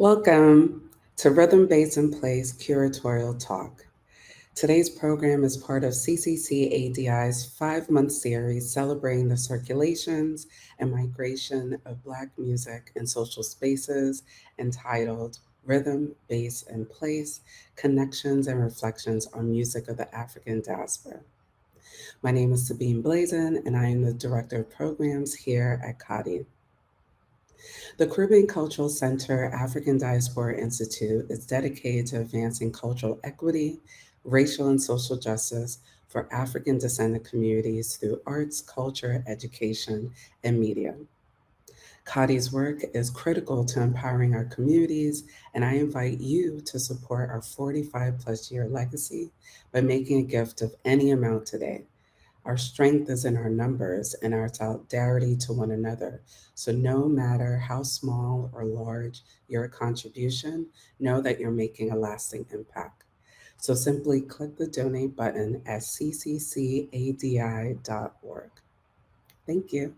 Welcome to Rhythm Bass and Plays Curatorial Talk. Today's program is part of CCCADI's 5-month series celebrating the circulations and migration of Black music in social spaces entitled Rhythm, Bass, and Place Connections and Reflections on Music of the African Diaspora. My name is Sabine Blaizin, and I am the Director of Programs here at CCCADI. The Caribbean Cultural Center African Diaspora Institute is dedicated to advancing cultural equity, racial and social justice for African descendant communities through arts, culture, education, and media. CCCADI's work is critical to empowering our communities, and I invite you to support our 45 plus year legacy by making a gift of any amount today. Our strength is in our numbers and our solidarity to one another. So, no matter how small or large your contribution, know that you're making a lasting impact. So, simply click the donate button at cccadi.org. Thank you.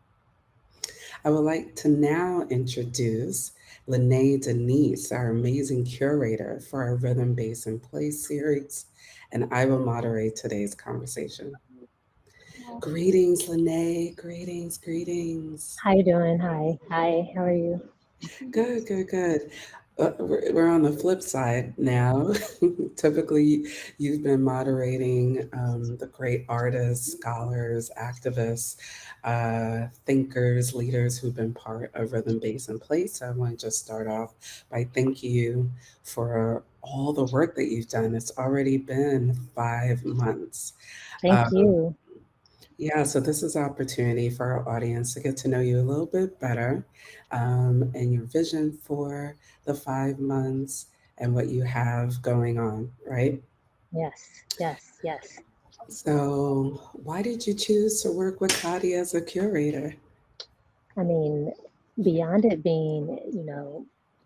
I would like to now introduce Lynnée Denise, our amazing curator for our Rhythm, Bass, and Play series, and I will moderate today's conversation. Greetings, Lynnée. Greetings, greetings. How you doing? Hi. How are you? Good, good, good. We're on the flip side now. Typically, you've been moderating the great artists, scholars, activists, thinkers, leaders who've been part of Rhythm, Bass, and Place. So I want to just start off by thanking you for all the work that you've done. It's already been 5 months. Thank Um, you. Yeah, so this is an opportunity for our audience to get to know you a little bit better, and your vision for the 5 months and what you have going on, right? Yes. So, why did you choose to work with Kadi as a curator? I mean, beyond it being,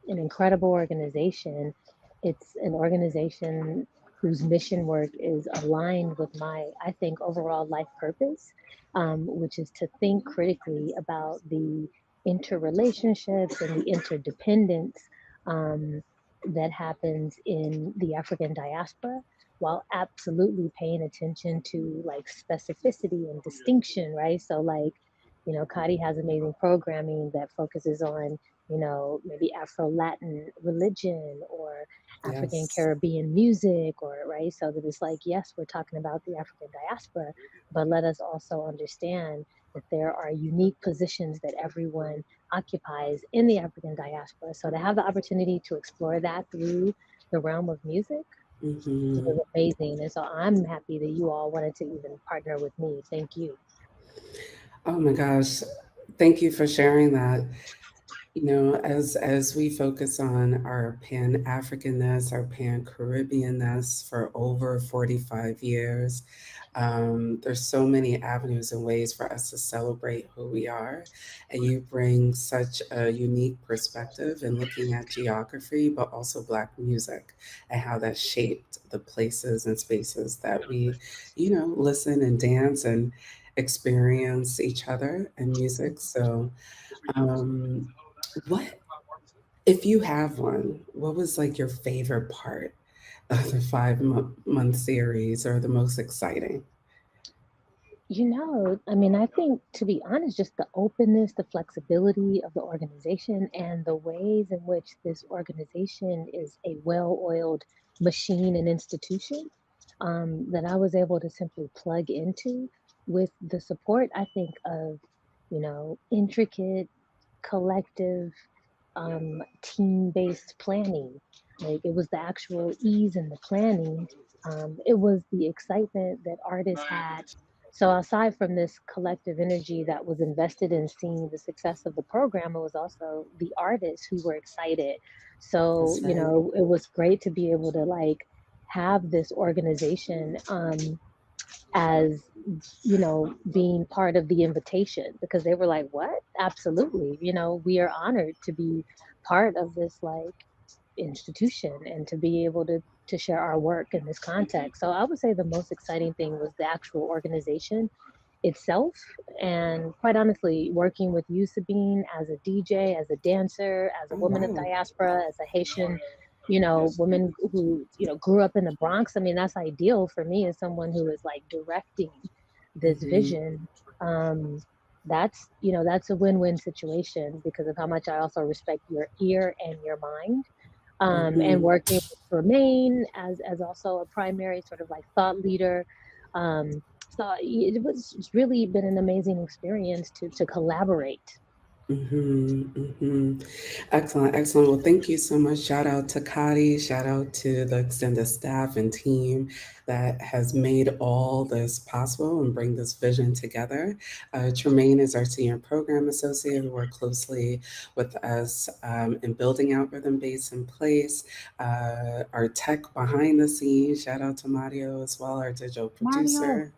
an incredible organization, it's an organization whose mission work is aligned with my, I think, overall life purpose, which is to think critically about the interrelationships and the interdependence um, that happens in the African diaspora, while absolutely paying attention to like specificity and distinction, right? So like Kadi has amazing programming that focuses on, maybe Afro Latin religion or African Yes. Caribbean music, or right. So that it's like, yes, we're talking about the African diaspora, but let us also understand that there are unique positions that everyone occupies in the African diaspora. So to have the opportunity to explore that through the realm of music Hmm. was amazing. And so I'm happy that you all wanted to even partner with me. Thank you. Oh my gosh, thank you for sharing that. As we focus on our Pan Africanness, our Pan Caribbeanness for over 45 years, there's so many avenues and ways for us to celebrate who we are. And you bring such a unique perspective in looking at geography, but also Black music and how that shaped the places and spaces that we, listen and dance and experience each other and music. So, um, what if you have one? What was like your favorite part of the five month series, or the most exciting? I mean, I think to be honest, just the openness, the flexibility of the organization, and the ways in which this organization is a well oiled machine and institution that I was able to simply plug into with the support, I think, of, intricate, collective, team based planning. Like it was the actual ease in the planning. It was the excitement that artists had. So aside from this collective energy that was invested in seeing the success of the program, it was also the artists who were excited. So, That's right. it was great to be able to like have this organization as being part of the invitation, because they were like, what? Absolutely, we are honored to be part of this like institution and to be able to share our work in this context. So I would say the most exciting thing was the actual organization itself. And quite honestly, working with you, Sabine, as a DJ, as a dancer, as a Oh, woman of wow. diaspora, as a Haitian, woman who, grew up in the Bronx. I mean, that's ideal for me as someone who is like directing this Mm-hmm. vision. Um, that's a win-win situation because of how much I also respect your ear and your mind. And Mm-hmm. working with Remain as also a primary sort of like thought leader. So it's really been an amazing experience to collaborate. Mm-hmm, mm-hmm. Excellent, excellent. Well, thank you so much. Shout out to Kadi. Shout out to the extended staff and team that has made all this possible and bring this vision together. Tremaine is our senior program associate who worked closely with us in building out Rhythm Base in Place. Our tech behind the scenes. Shout out to Mario as well, our digital Mario. producer,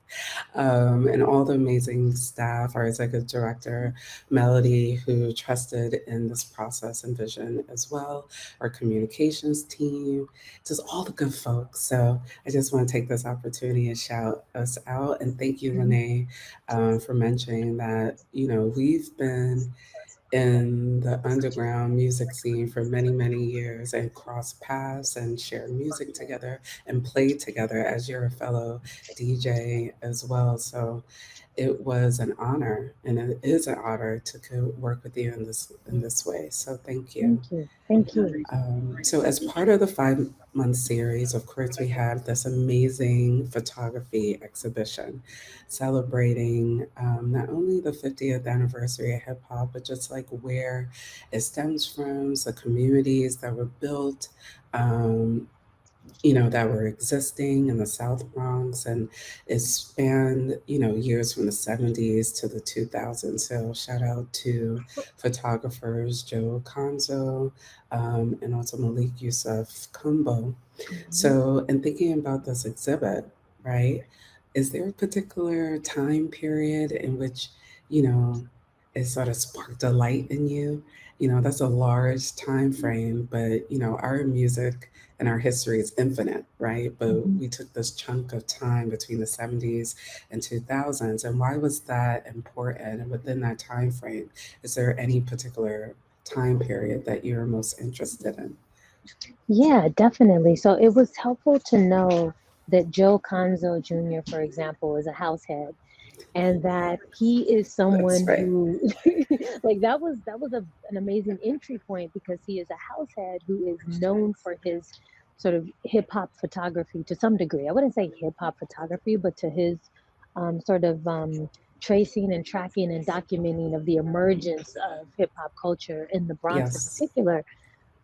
and all the amazing staff, our executive director, Melody, who trusted in this process and vision as well, our communications team, just all the good folks. So I just want to take this opportunity and shout us out. And thank you, Lynnée, for mentioning that, we've been in the underground music scene for many, many years and crossed paths and shared music together and played together as you're a fellow DJ as well. So it was an honor and it is an honor to work with you in this way. So thank you. Thank you. Thank you. So, as part of the 5-month series, of course, we have this amazing photography exhibition celebrating not only the 50th anniversary of hip hop, but just like where it stems from, the communities that were built. Um, that were existing in the South Bronx, and it spanned, years from the 70s to the 2000s. So shout out to photographers Joe Conzo, and also Malik Yusuf Kumbo. Mhm. So, in thinking about this exhibit, right, is there a particular time period in which, you know, it sort of sparked a light in you? That's a large time frame, but, our music and our history is infinite, right? But Mhm. we took this chunk of time between the 70s and 2000s. And why was that important? And within that time frame, is there any particular time period that you're most interested in? Yeah, definitely. So it was helpful to know that Joe Conzo Jr., for example, is a house head, and that he is That's someone right. who like that was an amazing entry point because he is a house head who is known for his sort of hip hop photography to some degree. I wouldn't say hip hop photography, but to his sort of tracing and tracking and documenting of the emergence of hip hop culture in the Bronx in Yes. particular.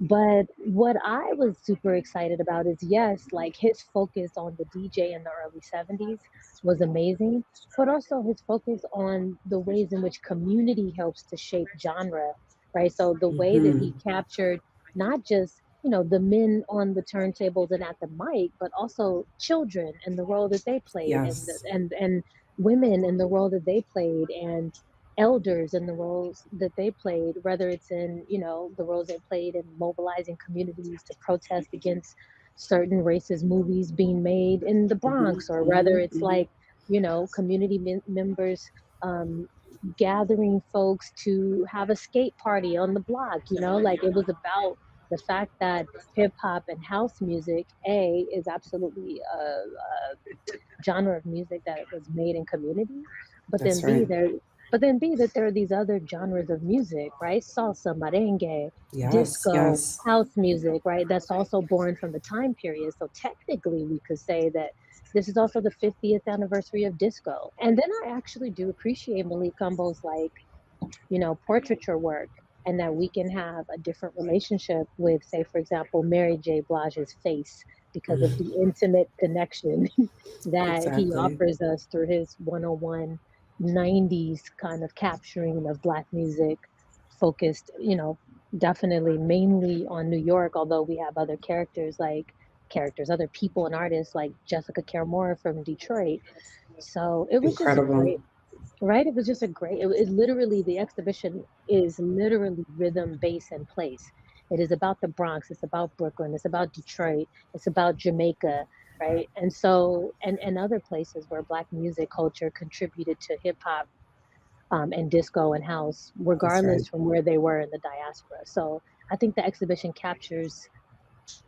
But what I was super excited about is yes, like his focus on the DJ in the early 70s was amazing, but also his focus on the ways in which community helps to shape genre, right? So the way that Hmm. he captured not just, the men on the turntables and at the mic, but also children and the role that they played, and Yes. women and the role that they played, and elders and the roles that they played, whether it's in, the roles they played in mobilizing communities to protest against certain racist movies being made in the Hmm. Bronx, or whether Hmm. it's Hmm. like, community members um, gathering folks to have a skate party on the block, like it was about the fact that hip hop and house music, A, is absolutely a genre of music that was made in community, but then That's B, right. that there are these other genres of music, right? Salsa, merengue, Yes. disco, Yes. house music, right? That's also born from the time period. So technically, we could say that this is also the 50th anniversary of disco. And then I actually do appreciate Malik Gumbo's like, portraiture work, and that we can have a different relationship with, say, for example, Mary J. Blige's face because of the intimate connection that he Exactly. offers us through his 101 90s kind of capturing of Black music, focused, definitely mainly on New York, although we have other other people and artists like Jessica Care from Detroit. So it was just Incredible. great. Right? It was just a great, it literally, the exhibition is literally rhythm, bass, and place. It is about the Bronx. It's about Brooklyn. It's about Detroit. It's about Jamaica. right? And so, and other places where Black music culture contributed to hip hop and disco and house, That's right. regardless from where they were in the diaspora. So I think the exhibition captures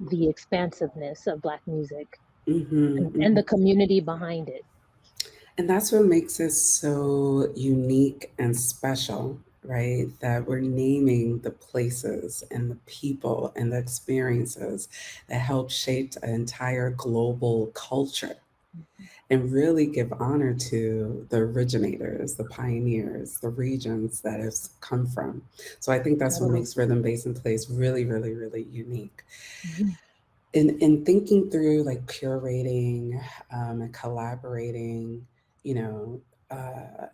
the expansiveness of Black music and the Hmm. community behind it. And that's what makes it so unique and special, right? That we're naming the places and the people and the experiences that help shape an entire global culture and really give honor to the originators, the pioneers, the regions that it's come from. So I think that's what Totally. makes rhythm based in place really, really, really unique. Mhm. In thinking through like curating and collaborating, you know,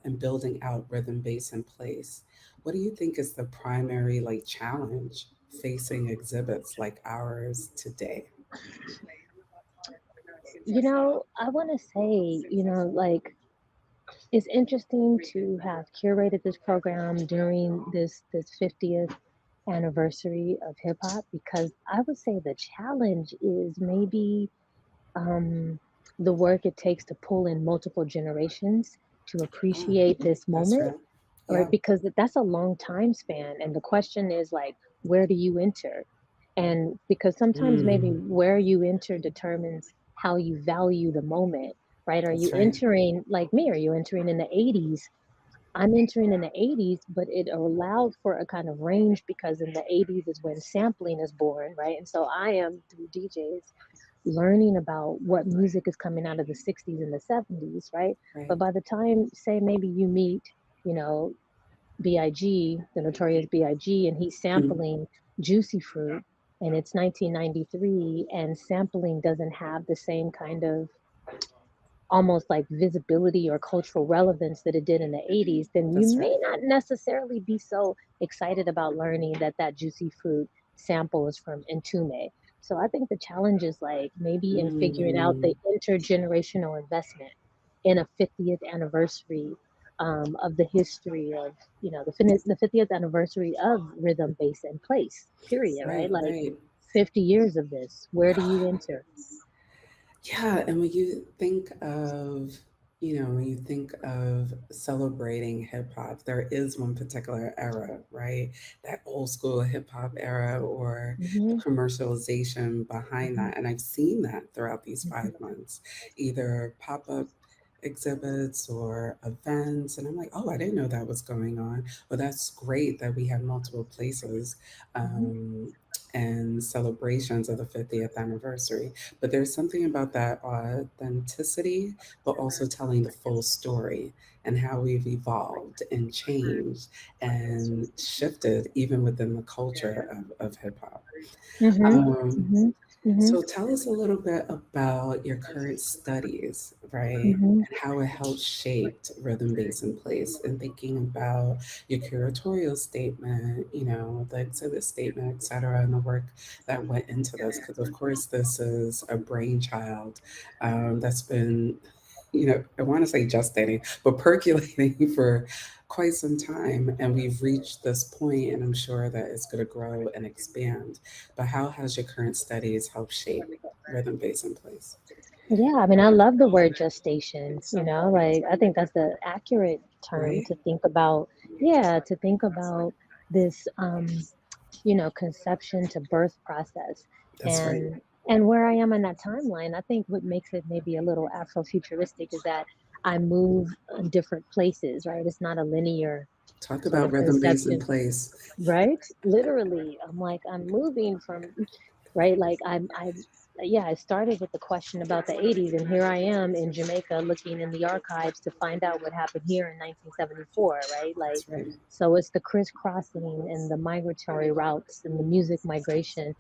and building out rhythm base in place, what do you think is the primary like challenge facing exhibits like ours today? I want to say, like it's interesting to have curated this program during this 50th anniversary of hip hop because I would say the challenge is maybe um, the work it takes to pull in multiple generations to Oh, appreciate this that's moment, right. right? Yeah. Because that's a long time span. And the question is like, where do you enter? And because sometimes maybe Mm, where you enter determines how you value the moment, right? Are you that's right. entering like me? Are you entering in the 80s? I'm entering in the 80s, but it allowed for a kind of range because in the 80s is when sampling is born, right? And so I am through DJs learning about what music is coming out of the 60s and the 70s, right? But Right. by the time, say, maybe you meet, you know, BIG, the notorious BIG, and he's Mm, sampling Juicy Fruit, and it's 1993, and sampling doesn't have the same kind of almost like visibility or cultural relevance that it did in the 80s, then you that's right. may not necessarily be so excited about learning that that Juicy Fruit sample is from Entume. So I think the challenge is like maybe in figuring out Mm, the intergenerational investment in a 50th anniversary of the history of, the 50th anniversary of rhythm, bass, and place, period, right, right? Like right. 50 years of this. Where do you enter? Yeah, and when you think of, when you think of celebrating hip hop, there is one particular era, right? That old school hip hop era or the Hmm. commercialization behind Hmm. that. And I've seen that throughout these Hmm. 5 months, either pop up exhibits or events. And I'm like, oh, I didn't know that was going on. Well, that's great that we have multiple places. Hmm. Um, and celebrations of the 50th anniversary, but there's something about that authenticity, but also telling the full story and how we've evolved and changed and shifted even within the culture of hip hop. Mhm, Um, mhm, mhm, so tell us a little bit about your current studies, right? mhm, And how it helped shaped rhythm based in place and thinking about your curatorial statement, the exhibit statement, et cetera, and the work that went into this. Because of course this is a brainchild that's been, I want to say gestating, but percolating for quite some time. And we've reached this point, and I'm sure that it's going to grow and expand. But how has your current studies helped shape rhythm based in place? Yeah, I mean, I love the word gestation, like I think that's the accurate term Right? to think about. Yeah, to think about this, conception to birth process. That's right. And where I am in that timeline, I think what makes it maybe a little Afro-futuristic is that I move in different places, right? It's not a linear Talk sort about of rhythm based in conception, place. right? Literally, I'm like, I'm moving from, right? Like yeah, I started with the question about the 80s, and here I am in Jamaica looking in the archives to find out what happened here in 1974, right? Like, That's right. so it's the crisscrossing and the migratory routes and the music migration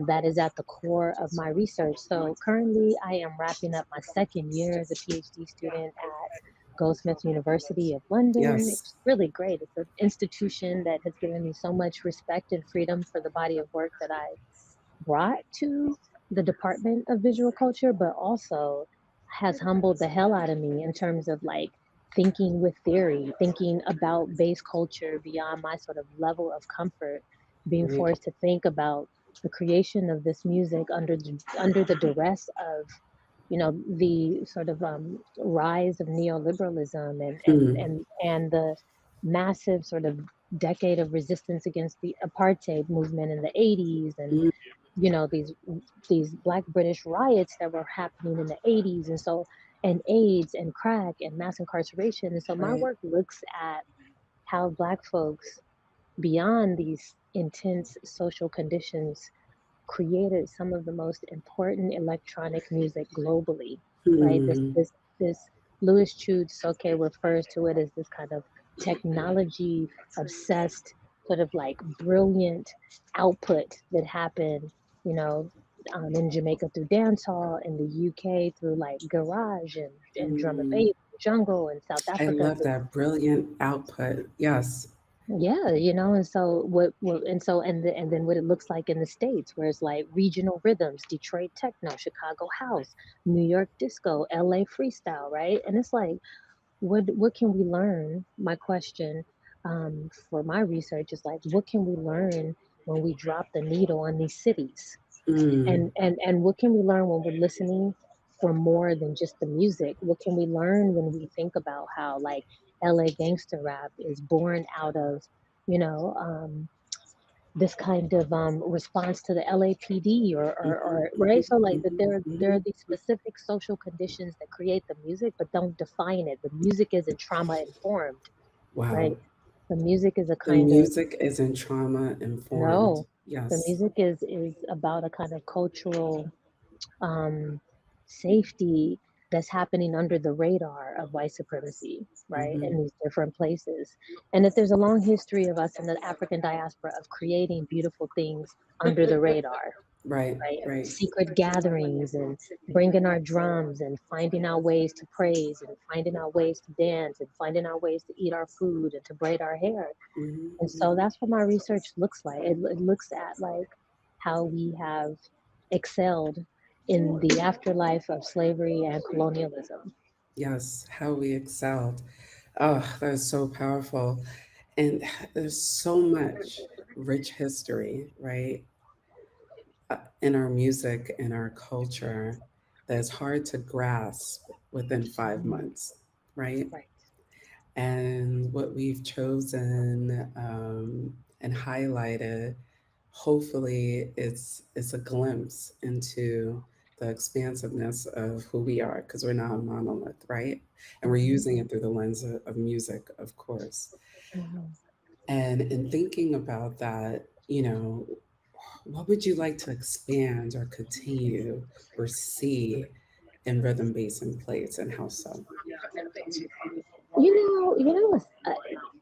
that is at the core of my research. So currently, I am wrapping up my second year as a PhD student at Goldsmiths University of London. Yes. It's really great. It's an institution that has given me so much respect and freedom for the body of work that I brought to the Department of Visual Culture, but also has humbled the hell out of me in terms of like thinking with theory, thinking about base culture beyond my sort of level of comfort, being Right. forced to think about the creation of this music under the duress of the sort of rise of neoliberalism Hmm. and the massive sort of decade of resistance against the apartheid movement in the 80s, and Mm. these Black British riots that were happening in the 80s, and so, and AIDS and crack and mass incarceration. And so my Right. work looks at how Black folks, beyond these intense social conditions, created some of the most important electronic music globally, right? Hmm. This Louis Chude Soke refers to it as this kind of technology obsessed, sort of like brilliant output that happened, you know, in Jamaica through dancehall, in the UK through like garage and drum and Mm. bass, jungle, and South I Africa love through. that brilliant output. Yes. Yeah, and so and then what it looks like in the States, where it's like regional rhythms, Detroit techno, Chicago house, New York disco, LA freestyle, right? And it's like, what can we learn? My question for my research is like, what can we learn when we drop the needle on these cities? Mm. And what can we learn when we're listening for more than just the music? What can we learn when we think about how like LA gangster rap is born out of, you know, this kind of response to the LAPD, Mhm, or right? mhm, So like that mhm, there are mhm. these specific social conditions that create the music but don't define it. The music isn't trauma informed, Wow. right? The music is a The kind of, music isn't trauma informed. no, the Yes. music is about a kind of cultural um, safety that's happening under the radar of white supremacy, right, Hmm. in these different places. And that there's a long history of us in the African diaspora of creating beautiful things under the radar, Right, right? right. Secret gatherings and bringing our drums and finding out ways to praise and finding out ways to dance and finding out ways to eat our food and to braid our hair. Hmm. And so Hmm. that's what my research looks like. It looks at like how we have excelled in the afterlife of slavery and colonialism. Yes, how we excelled. Oh, that is so powerful. And there's so much rich history, right, in our music, in our culture, that's hard to grasp within 5 months, right? Right. And what we've chosen and highlighted, hopefully, it's a glimpse into the expansiveness of who we are, because we're not a monolith, right? And we're Mhm. using it through the lens of music, of course. Mhm. And in thinking about that, what would you like to expand or continue or see in rhythm, bass, and plates, and how so?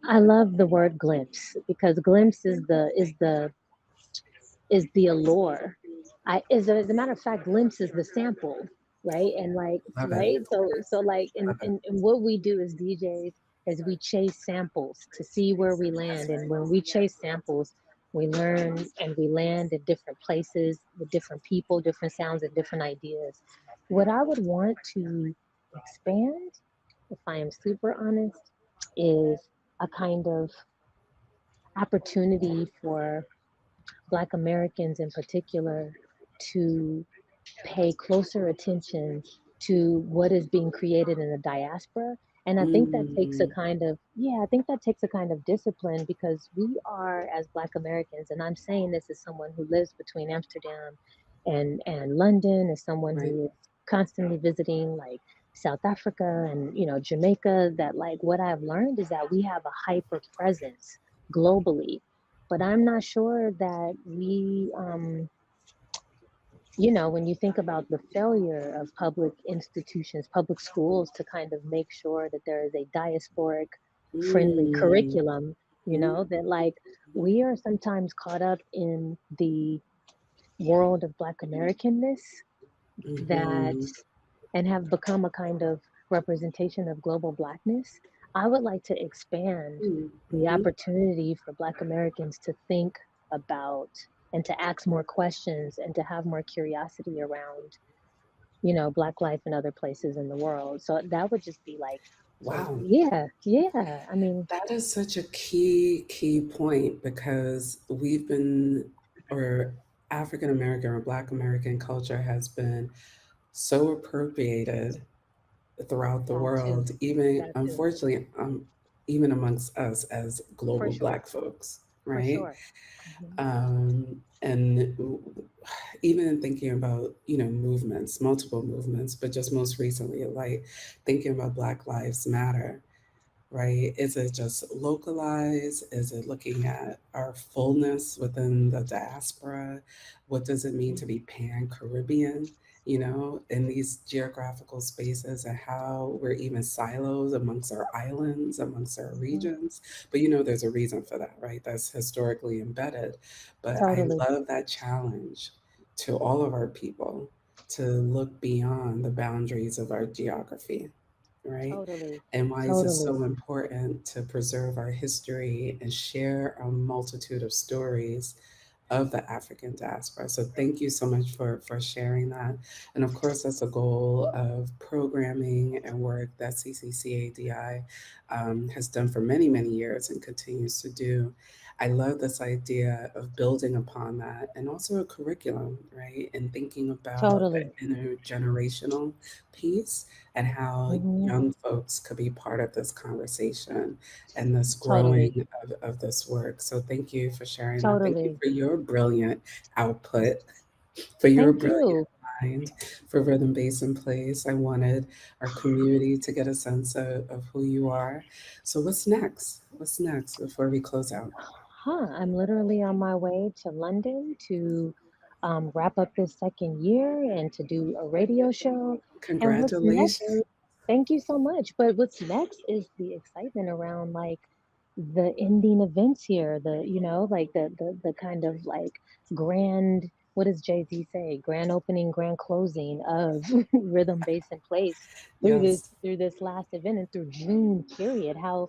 I love the word glimpse because glimpse is the allure. As a matter of fact, glimpse is the sample, right? And like, Love it. right, so like, Love it. and what we do as DJs is we chase samples to see where we That's land, right. and when we chase samples, we learn and we land in different places with different people, different sounds, and different ideas. What I would want to expand, if I am super honest, is a kind of opportunity for Black Americans in particular to pay closer attention to what is being created in the diaspora. And I think that takes a Mm, kind of, yeah, I think that takes a kind of discipline, because we are, as Black Americans, and I'm saying this as someone who lives between Amsterdam and London, as someone right. who is constantly visiting like South Africa and Jamaica, that like what I've learned is that we have a hyper presence globally, but I'm not sure that we when you think about the failure of public institutions, public schools, to kind of make sure that there is a diasporic friendly Mm, curriculum, mhm, that like mhm, we are sometimes caught up in the world of Black Americanness, that mhm, and have become a kind of representation of global Blackness. I would like to expand mm, the mhm. opportunity for Black Americans to think about and to ask more questions and to have more curiosity around, Black life in other places in the world. So that would just be like, so Wow. yeah, yeah. I mean, That is such a key point because we've been, or African American or Black American culture has been so appropriated throughout the That too. world, even That too. unfortunately, even amongst us as For global sure. Black folks, For right? sure. Hmm. And even in thinking about, movements, multiple movements, but just most recently, like thinking about Black Lives Matter, right? Is it just localized? Is it looking at our fullness within the diaspora? What does it mean to be pan Caribbean, in these geographical spaces, and how we're even silos amongst our islands, amongst our Hmm. regions? But there's a reason for that, right? That's historically embedded. But I Totally. love that challenge to all of our people to look beyond the boundaries of our geography, right? Totally. And why is it Totally. so important to preserve our history and share a multitude of stories of the African diaspora? So thank you so much for sharing that. And of course, that's a goal of programming and work that CCCADI has done for many, many years and continues to do. I love this idea of building upon that and also a curriculum, right? And thinking about Totally. the intergenerational piece and how Hmm. young folks could be part of this conversation and this growing Totally. of this work. So thank you for sharing that. Thank you Totally. for your brilliant output, for your Thank brilliant you. mind for rhythm, bass, and place. I wanted our community to get a sense of who you are. So what's next? What's next before we close out? I'm literally on my way to London to wrap up this second year and to do a radio show. And what's next? Congratulations. Thank you so much. But what's next is the excitement around like the ending events here, like the kind of like grand, what does Jay-Z say? Grand opening, grand closing of rhythm, bass, and place Yes, through this last event and through June period. How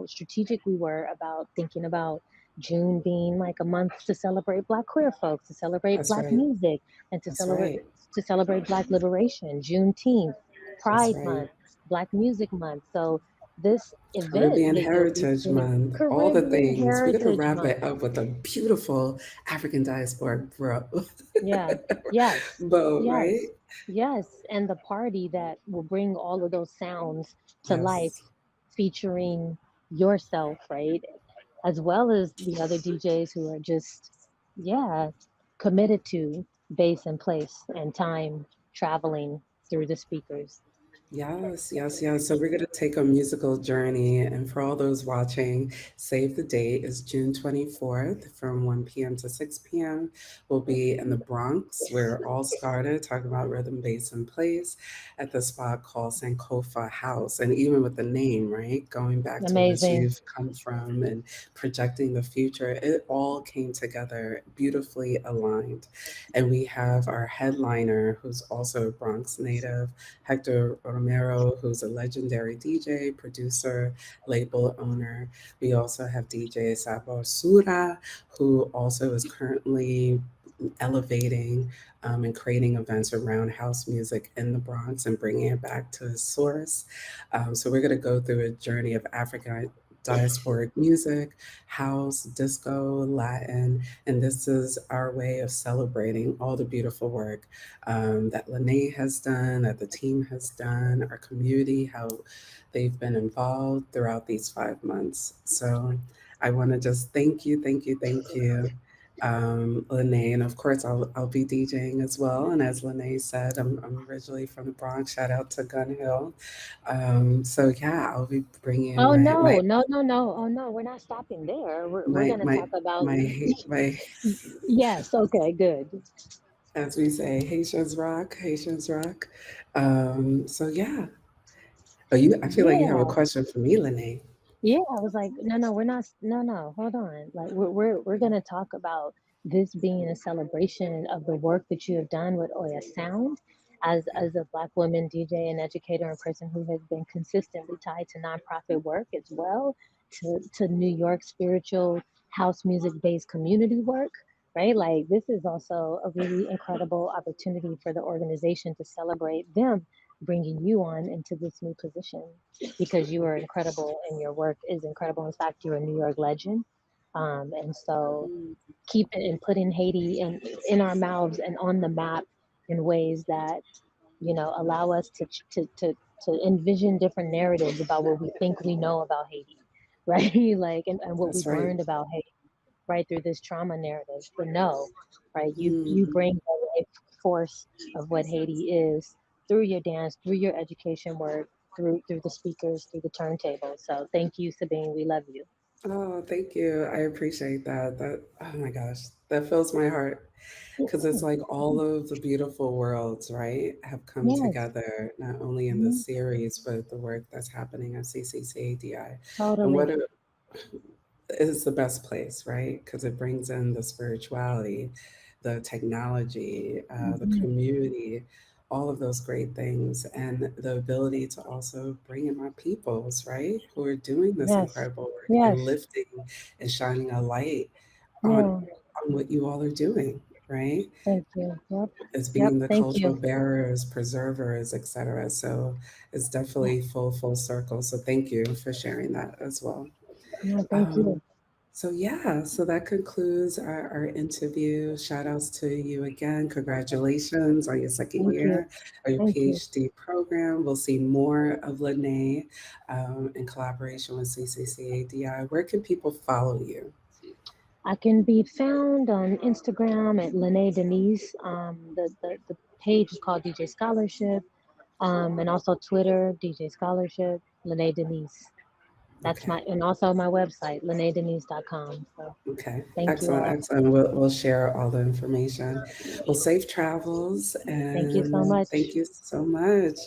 strategic we were about thinking about June being like a month to celebrate Black queer folks, to celebrate that's Black right. music, and That's right. to celebrate Black liberation. Juneteenth, That's Pride right. Month, Black Music Month. So this event, Caribbean Heritage the Month, all the Caribbean things. We're going to Heritage wrap Month. it up with a beautiful African diaspora Yeah. Yes. bow, right? Yes. Yes. And the party that will bring all of those sounds to life, Yes. featuring yourself, right? As well as the other DJs who are just, yeah, committed to bass and place and time traveling through the speakers. Yes, yes, yes. So we're going to take a musical journey. And for all those watching, save the date is June 24th from 1 p.m. to 6 p.m. We'll be in the Bronx, where it all started, talking about rhythm, bass, and place at the spot called Sankofa House. And even with the name, right, going back to where Amazing. you've come from and projecting the future, it all came together beautifully aligned. And we have our headliner, who's also a Bronx native, Hector Romero, who's a legendary DJ, producer, label owner. We also have DJ Sabor Sura, who also is currently elevating and creating events around house music in the Bronx and bringing it back to its source. So we're going to go through a journey of African diasporic music, house, disco, Latin, and this is our way of celebrating all the beautiful work that Lynnée has done, that the team has done, our community, how they've been involved throughout these 5 months. So I want to just thank you, thank you, thank you, Lynnée. And of course, I'll be DJing as well. And as Lynnée said, I'm originally from the Bronx. Shout out to Gun Hill. So yeah, I'll be bringing Oh my no, no, no, no. Oh no, we're not stopping there. We're my gonna my talk about my yes, okay, good. as we say, Haitians rock, Haitians rock. So yeah. Oh, I feel like you have a Yeah. question for me, Lynnée. Yeah, I was like, no, no, we're not. No, no, hold on. Like, we're gonna talk about this being a celebration of the work that you have done with Oya Sound, Yeah. as a Black woman DJ and educator and person who has been consistently tied to nonprofit work as well, to New York spiritual house music based community work. Right, like this is also a really incredible opportunity for the organization to celebrate them bringing you on into this new position because you are incredible and your work is incredible. In fact, you're a New York legend. And so Mm, keep it and putting Haiti in our mouths and on the map in ways that, you know, allow us to envision different narratives about what we think we know about Haiti, right? Like, and what That's we've right. learned about Haiti, right, through this trauma narrative. But no, right, you Mm, bring the life force of what Haiti is through your dance, through your education work, through the speakers, through the turntable. So thank you, Sabine. We love you. oh, thank you. I appreciate that. That, oh my gosh, that fills my heart because it's like all of the beautiful worlds, right, have come Yes. together, not only in Mhm. this series, but the work that's happening at CCCADI. And what Totally. is the best place, right? Because it brings in the spirituality, the technology, the Mhm. community, all of those great things, and the ability to also bring in my peoples, right, who are doing this Yes. incredible work and Yes. lifting and shining a light on Yeah. what you all are doing, right? Thank you. Yep. As Yep. being the Thank cultural you. bearers, preservers, etc. So it's Yeah. definitely full circle. So thank you for sharing that as well. No, thank Um, you. so yeah, so that concludes our interview. Shout outs to you again. Congratulations on your second Thank you. year of your Thank you. PhD program. We'll see more of Lynnée in collaboration with CCCADI. Where can people follow you? I can be found on Instagram at Lynnée Denise. The page is called DJ Scholarship. And also Twitter, DJ Scholarship, Lynnée Denise. That's Okay. my, and also my website, LynneeDenise.com. So Okay, thank you excellent, all. excellent. We'll share all the information. Well, safe travels Thank you so and much. thank you so much.